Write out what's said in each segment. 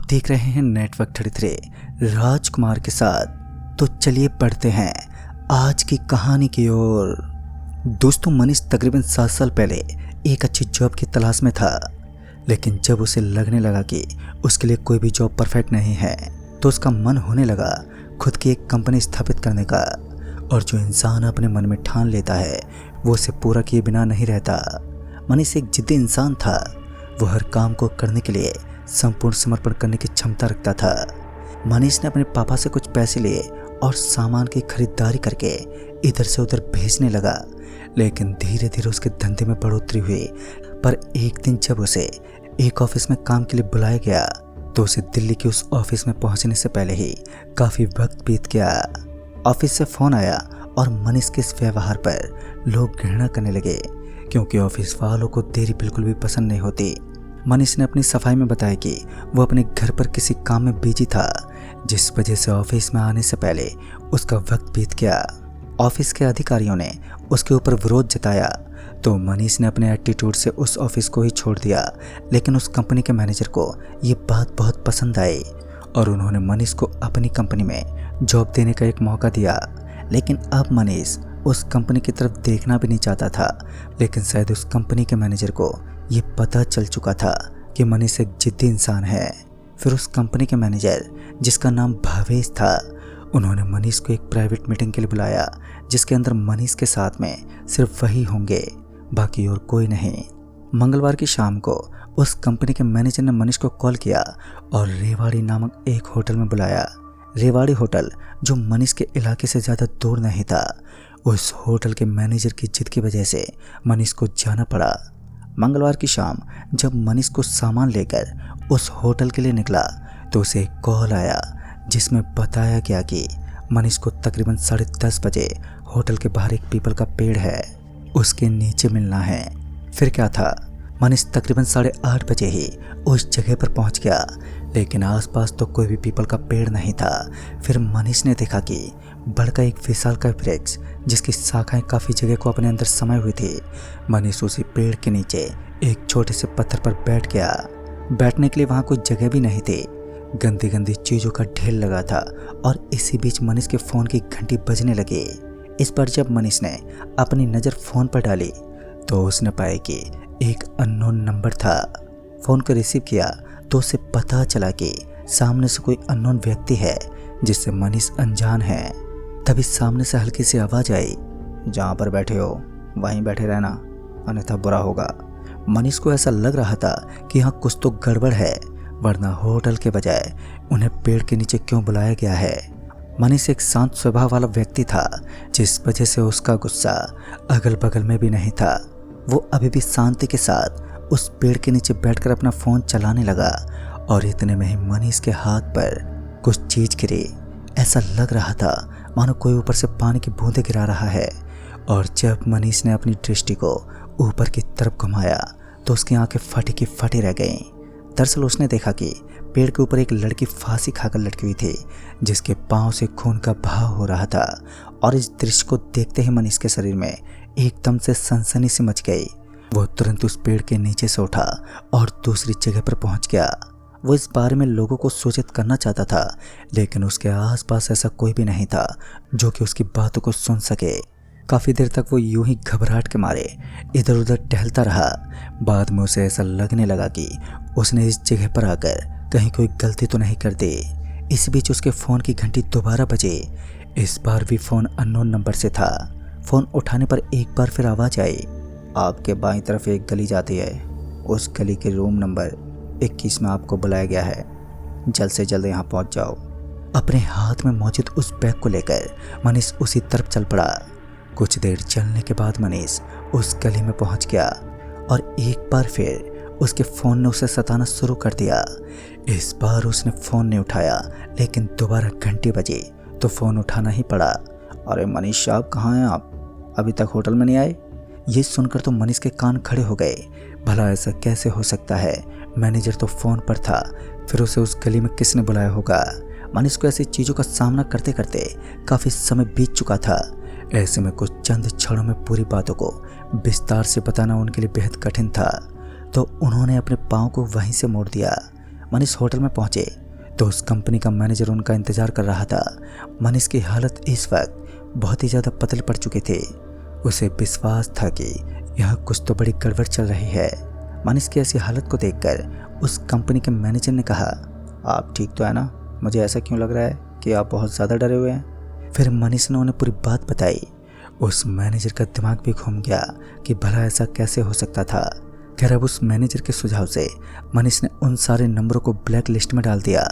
देख रहे हैं नेटवर्क 33 राजकुमार के साथ। तो चलिए पढ़ते हैं आज की कहानी की ओर। दोस्तों, मनीष तकरीबन 7 साल पहले एक अच्छी जॉब की तलाश में था, लेकिन जब उसे लगने लगा कि उसके लिए कोई भी जॉब परफेक्ट नहीं है, तो उसका मन होने लगा खुद की एक कंपनी स्थापित करने का। और जो इंसान अपने मन में ठान लेता है वो उसे पूरा किए बिना नहीं रहता। मनीष एक जिद्दी इंसान था। वो हर काम को करने के लिए संपूर्ण समर्पण करने की क्षमता रखता था। मनीष ने अपने पापा से कुछ पैसे लिए और सामान की खरीदारी करके इधर से उधर भेजने लगा, लेकिन धीरे धीरे उसके धंधे में बढ़ोतरी हुई। पर एक दिन जब उसे एक ऑफिस में काम के लिए बुलाया गया, तो उसे दिल्ली के उस ऑफिस में पहुंचने से पहले ही काफी वक्त बीत गया। ऑफिस से फोन आया और मनीष के इस व्यवहार पर लोग घृणा करने लगे, क्योंकि ऑफिस वालों को देरी बिल्कुल भी पसंद नहीं होती। मनीष ने अपनी सफाई में बताया कि वो अपने घर पर किसी काम में बिजी था, जिस वजह से ऑफिस में आने से पहले उसका वक्त बीत गया। ऑफिस के अधिकारियों ने उसके ऊपर विरोध जताया, तो मनीष ने अपने एटीट्यूड से उस ऑफिस को ही छोड़ दिया। लेकिन उस कंपनी के मैनेजर को ये बात बहुत पसंद आई और उन्होंने मनीष को अपनी कंपनी में जॉब देने का एक मौका दिया। लेकिन अब मनीष उस कंपनी की तरफ देखना भी नहीं चाहता था। लेकिन शायद उस कंपनी के मैनेजर को ये पता चल चुका था कि मनीष एक जिद्दी इंसान है। फिर उस कंपनी के मैनेजर, जिसका नाम भावेश था, उन्होंने मनीष को एक प्राइवेट मीटिंग के लिए बुलाया, जिसके अंदर मनीष के साथ में सिर्फ वही होंगे, बाकी और कोई नहीं। मंगलवार की शाम को उस कंपनी के मैनेजर ने मनीष को कॉल किया और रेवाड़ी नामक एक होटल में बुलाया। रेवाड़ी होटल, जो मनीष के इलाके से ज़्यादा दूर नहीं था, उस होटल के मैनेजर की जिद की वजह से मनीष को जाना पड़ा। मंगलवार की शाम जब मनीष को सामान लेकर उस होटल के लिए निकला, तो उसे एक कॉल आया जिसमें बताया गया कि मनीष को तकरीबन 10:30 बजे होटल के बाहर एक पीपल का पेड़ है, उसके नीचे मिलना है। फिर क्या था, मनीष तकरीबन 8:30 बजे ही उस जगह पर पहुंच गया, लेकिन आसपास तो कोई भी पीपल का पेड़ नहीं था। फिर मनीष ने देखा कि बड़का एक विशालकाय वृक्ष, जिसकी शाखाएं काफ़ी जगह को अपने अंदर समाई हुई थी। मनीष उसी पेड़ के नीचे एक छोटे से पत्थर पर बैठ गया। बैठने के लिए वहाँ कोई जगह भी नहीं थी। गंदी गंदी चीज़ों का ढेर लगा था और इसी बीच मनीष के फ़ोन की घंटी बजने लगी। इस पर जब मनीष ने अपनी नज़र फ़ोन पर डाली, तो उसने पाया कि एक अननोन नंबर था। फ़ोन को रिसीव किया तो उसे पता चला कि सामने से कोई अननोन व्यक्ति है, जिससे मनीष अनजान है। तभी सामने से हल्की सी आवाज़ आई, जहाँ पर बैठे हो वहीं बैठे रहना, अन्यथा बुरा होगा। मनीष को ऐसा लग रहा था कि यहाँ कुछ तो गड़बड़ है, वरना होटल के बजाय उन्हें पेड़ के नीचे क्यों बुलाया गया है। मनीष एक शांत स्वभाव वाला व्यक्ति था, जिस वजह से उसका गुस्सा अगल बगल में भी नहीं था। वो अभी भी शांति के साथ उस पेड़ के नीचे बैठकर अपना फ़ोन चलाने लगा और इतने में ही मनीष के हाथ पर कुछ चीज़ गिरी। ऐसा लग रहा था मानो कोई ऊपर से पानी की बूंदें गिरा रहा है। और जब मनीष ने अपनी दृष्टि को ऊपर की तरफ घुमाया, तो उसकी आंखें फटी की फटी रह गईं। दरअसल उसने देखा कि पेड़ के ऊपर एक लड़की फांसी खाकर लटकी हुई थी, जिसके पाँव से खून का बहाव हो रहा था। और इस दृश्य को देखते ही मनीष के शरीर में एकदम से सनसनी सी मच गई। वो तुरंत उस पेड़ के नीचे से उठा और दूसरी जगह पर पहुंच गया। वो इस बारे में लोगों को सूचित करना चाहता था, लेकिन उसके आसपास ऐसा कोई भी नहीं था जो कि उसकी बातों को सुन सके। काफ़ी देर तक वो यूं ही घबराहट के मारे इधर उधर टहलता रहा। बाद में उसे ऐसा लगने लगा कि उसने इस जगह पर आकर कहीं कोई गलती तो नहीं कर दी। इस बीच उसके फ़ोन की घंटी दोबारा बजी। इस बार भी फ़ोन अननोन नंबर से था। फ़ोन उठाने पर एक बार फिर आवाज़ आई, आपके बाईं तरफ एक गली जाती है, उस गली के रूम नंबर 21 में आपको बुलाया गया है, जल्द से जल्द यहाँ पहुँच जाओ। अपने हाथ में मौजूद उस बैग को लेकर मनीष उसी तरफ चल पड़ा। कुछ देर चलने के बाद मनीष उस गली में पहुँच गया और एक बार फिर उसके फ़ोन ने उसे सताना शुरू कर दिया। इस बार उसने फ़ोन नहीं उठाया, लेकिन दोबारा घंटी बजी तो फ़ोन उठाना ही पड़ा। अरे मनीष साहब, कहाँ हैं आप? अभी तक होटल में नहीं आए? ये सुनकर तो मनीष के कान खड़े हो गए। भला ऐसा कैसे हो सकता है? मैनेजर तो फ़ोन पर था, फिर उसे उस गली में किसने बुलाया होगा? मनीष को ऐसी चीज़ों का सामना करते करते काफ़ी समय बीत चुका था। ऐसे में कुछ चंद क्षणों में पूरी बातों को विस्तार से बताना उनके लिए बेहद कठिन था। तो उन्होंने अपने पाँव को वहीं से मोड़ दिया। मनीष होटल में पहुंचे तो उस कंपनी का मैनेजर उनका इंतजार कर रहा था। मनीष की हालत इस वक्त बहुत ही ज़्यादा पतले पड़ चुके थे। उसे विश्वास था कि यहाँ कुछ तो बड़ी गड़बड़ चल रही है। मनीष की ऐसी हालत को देखकर उस कंपनी के मैनेजर ने कहा, आप ठीक तो है ना? मुझे ऐसा क्यों लग रहा है कि आप बहुत ज़्यादा डरे हुए हैं। फिर मनीष ने उन्हें पूरी बात बताई। उस मैनेजर का दिमाग भी घूम गया कि भला ऐसा कैसे हो सकता था। खैर, अब उस मैनेजर के सुझाव से मनीष ने उन सारे नंबरों को ब्लैक लिस्ट में डाल दिया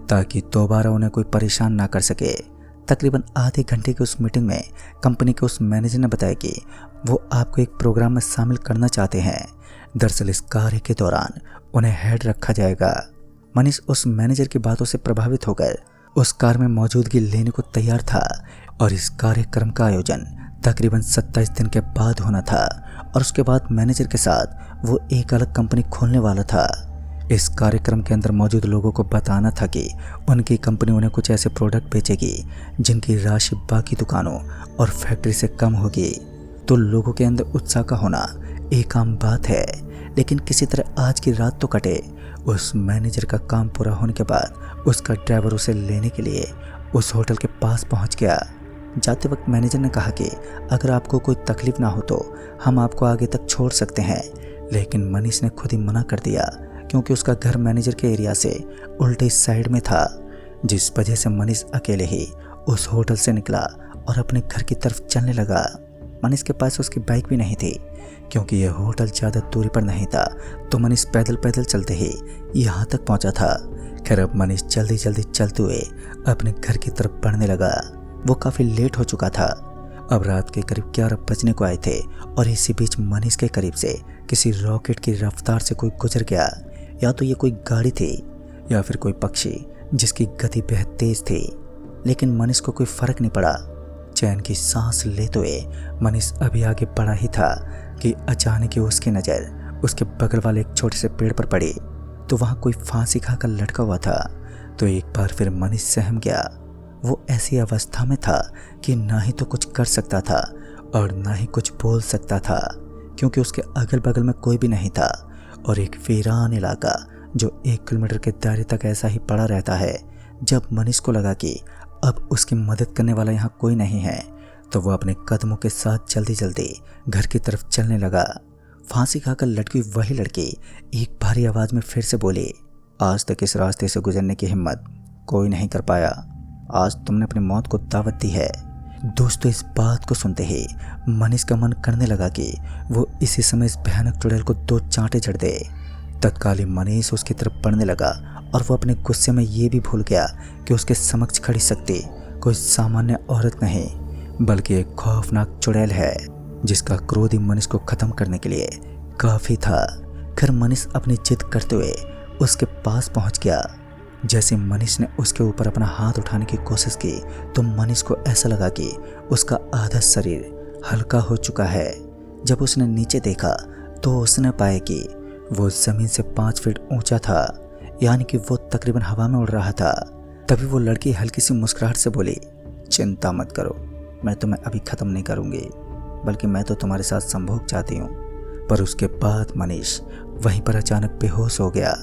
ताकि दोबारा उन्हें कोई परेशान ना कर सके। तकरीबन आधे घंटे की उस मीटिंग में कंपनी के उस मैनेजर ने बताया कि वो आपको एक प्रोग्राम में शामिल करना चाहते हैं। दरअसल इस कार्य के दौरान उन्हें हेड रखा जाएगा। मनीष उस मैनेजर की बातों से प्रभावित होकर उस कार में मौजूदगी लेने को तैयार था और इस कार्यक्रम का आयोजन तकरीबन 27 दिन के बाद होना था और उसके बाद मैनेजर के साथ वो एक अलग कंपनी खोलने वाला था। इस कार्यक्रम के अंदर मौजूद लोगों को बताना था कि उनकी कंपनी उन्हें कुछ ऐसे प्रोडक्ट बेचेगी जिनकी राशि बाकी दुकानों और फैक्ट्री से कम होगी। तो लोगों के अंदर उत्साह का होना एक आम बात है, लेकिन किसी तरह आज की रात तो कटे। उस मैनेजर का काम पूरा होने के बाद उसका ड्राइवर उसे लेने के लिए उस होटल के पास पहुंच गया। जाते वक्त मैनेजर ने कहा कि अगर आपको कोई तकलीफ ना हो तो हम आपको आगे तक छोड़ सकते हैं, लेकिन मनीष ने खुद ही मना कर दिया क्योंकि उसका घर मैनेजर के एरिया से उल्टे साइड में था, जिस वजह से मनीष अकेले ही उस होटल से निकला और अपने घर की तरफ चलने लगा। मनीष के पास उसकी बाइक भी नहीं थी क्योंकि यह होटल ज़्यादा दूरी पर नहीं था, तो मनीष पैदल पैदल चलते ही यहाँ तक पहुँचा था। खैर, अब मनीष जल्दी जल्दी चलते हुए अपने घर की तरफ बढ़ने लगा। वो काफ़ी लेट हो चुका था। अब रात के करीब 11 बजने को आए थे और इसी बीच मनीष के करीब से किसी रॉकेट की रफ्तार से कोई गुजर गया। या तो ये कोई गाड़ी थी या फिर कोई पक्षी जिसकी गति बेहद तेज थी, लेकिन मनीष को कोई फर्क नहीं पड़ा। चैन की सांस लेते हुए मनीष अभी आगे बढ़ा ही था कि अचानक ही उसकी नज़र उसके बगल वाले एक छोटे से पेड़ पर पड़ी। तो वहाँ कोई फांसी खाकर लटका हुआ था। तो एक बार फिर मनीष सहम गया। वो ऐसी अवस्था में था कि ना ही तो कुछ कर सकता था और ना ही कुछ बोल सकता था, क्योंकि उसके अगल बगल में कोई भी नहीं था और एक वीरान इलाका जो 1 किलोमीटर के दायरे तक ऐसा ही पड़ा रहता है। जब मनीष को लगा कि अब उसकी मदद करने वाला यहाँ कोई नहीं है, तो वो अपने कदमों के साथ जल्दी जल्दी घर की तरफ चलने लगा। फांसी खाकर लटकी वही लड़की एक भारी आवाज़ में फिर से बोली, आज तक इस रास्ते से गुजरने की हिम्मत कोई नहीं कर पाया, आज तुमने अपनी मौत को दावत दी है। दोस्तों, इस बात को सुनते ही मनीष का मन करने लगा कि वो इसी समय इस भयानक चुड़ैल को 2 चांटे जड़ दे। तत्कालीन मनीष उसकी तरफ बढ़ने लगा और वो अपने गुस्से में ये भी भूल गया कि उसके समक्ष खड़ी शक्ति कोई सामान्य औरत नहीं बल्कि एक खौफनाक चुड़ैल है जिसका क्रोध ही मनीष को खत्म करने के लिए काफ़ी था। खैर, मनीष अपनी जिद करते हुए उसके पास पहुंच गया। जैसे मनीष ने उसके ऊपर अपना हाथ उठाने की कोशिश की तो मनीष को ऐसा लगा कि उसका आधा शरीर हल्का हो चुका है। जब उसने नीचे देखा तो उसने पाया कि वो ज़मीन से 5 फीट ऊंचा था, यानी कि वो तकरीबन हवा में उड़ रहा था। तभी वो लड़की हल्की सी मुस्कुराहट से बोली, चिंता मत करो, मैं तुम्हें अभी ख़त्म नहीं करूँगी, बल्कि मैं तो तुम्हारे साथ संभोग चाहती हूँ। पर उसके बाद मनीष वहीं पर अचानक बेहोश हो गया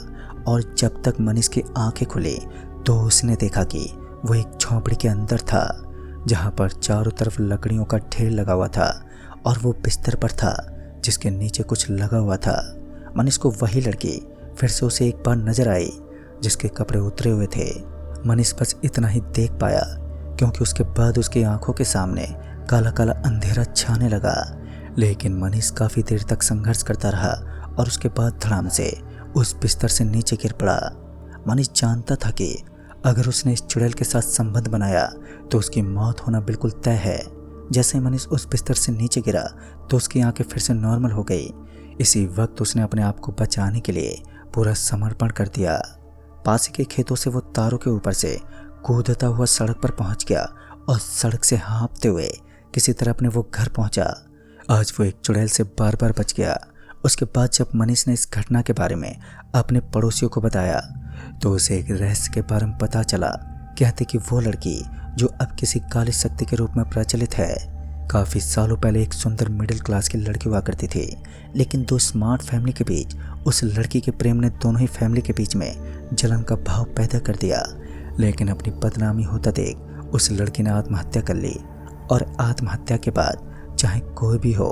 और जब तक मनीष की आंखें खुली तो उसने देखा कि वो एक झोंपड़ी के अंदर था जहाँ पर चारों तरफ लकड़ियों का ढेर लगा हुआ था और वो बिस्तर पर था जिसके नीचे कुछ लगा हुआ था। मनीष को वही लड़की फिर से उसे एक बार नजर आई जिसके कपड़े उतरे हुए थे। मनीष बस इतना ही देख पाया क्योंकि उसके बाद उसकी आंखों के सामने काला काला अंधेरा छाने लगा। लेकिन मनीष काफ़ी देर तक संघर्ष करता रहा और उसके बाद धड़ाम से उस बिस्तर से नीचे गिर पड़ा। मनीष जानता था कि अगर उसने इस चुड़ैल के साथ संबंध बनाया तो उसकी मौत होना बिल्कुल तय है। जैसे ही मनीष उस बिस्तर से नीचे गिरा तो उसकी आंखें फिर से नॉर्मल हो गई। इसी वक्त उसने अपने आप को बचाने के लिए पूरा समर्पण कर दिया। पास के खेतों से वो तारों के ऊपर से कूदता हुआ सड़क पर पहुंच गया और सड़क से हाँफते हुए किसी तरह अपने वो घर पहुंचा। आज वो एक चुड़ैल से बार बार बच गया। उसके बाद जब मनीष ने इस घटना के बारे में अपने पड़ोसियों को बताया तो उसे एक रहस्य के बारे में पता चला। कहते कि वो लड़की जो अब किसी काली शक्ति के रूप में प्रचलित है, काफ़ी सालों पहले एक सुंदर मिडिल क्लास की लड़की हुआ करती थी, लेकिन दो स्मार्ट फैमिली के बीच उस लड़की के प्रेम ने दोनों ही फैमिली के बीच में जलन का भाव पैदा कर दिया। लेकिन अपनी बदनामी होता देख उस लड़की ने आत्महत्या कर ली और आत्महत्या के बाद चाहे कोई भी हो,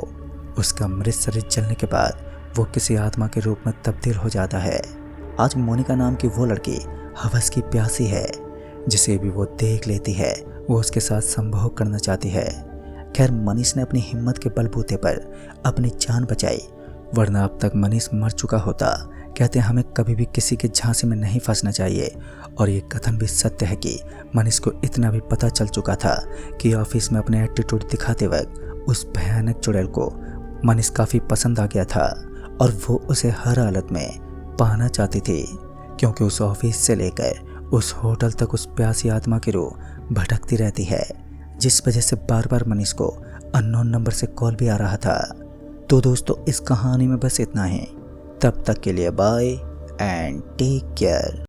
उसका मृत शरीर जलने के बाद वो किसी आत्मा के रूप में तब्दील हो जाता है। आज मोनिका नाम की वो लड़की हवस की प्यासी है, जिसे भी वो देख लेती है वो उसके साथ संभोग करना चाहती है। खैर मनीष ने अपनी हिम्मत के बलबूते पर अपनी जान बचाई, वरना अब तक मनीष मर चुका होता। कहते हैं हमें कभी भी किसी के झांसे में नहीं फंसना चाहिए, और ये कथन भी सत्य है कि मनीष को इतना भी पता चल चुका था कि ऑफिस में अपने एटीट्यूड दिखाते वक्त उस भयानक चुड़ैल को मनीष काफ़ी पसंद आ गया था और वो उसे हर हालत में पाना चाहती थी, क्योंकि उस ऑफिस से लेकर उस होटल तक उस प्यासी आत्मा की रूह भटकती रहती है, जिस वजह से बार बार मनीष को अननोन नंबर से कॉल भी आ रहा था। तो दोस्तों इस कहानी में बस इतना ही। तब तक के लिए बाय एंड टेक केयर।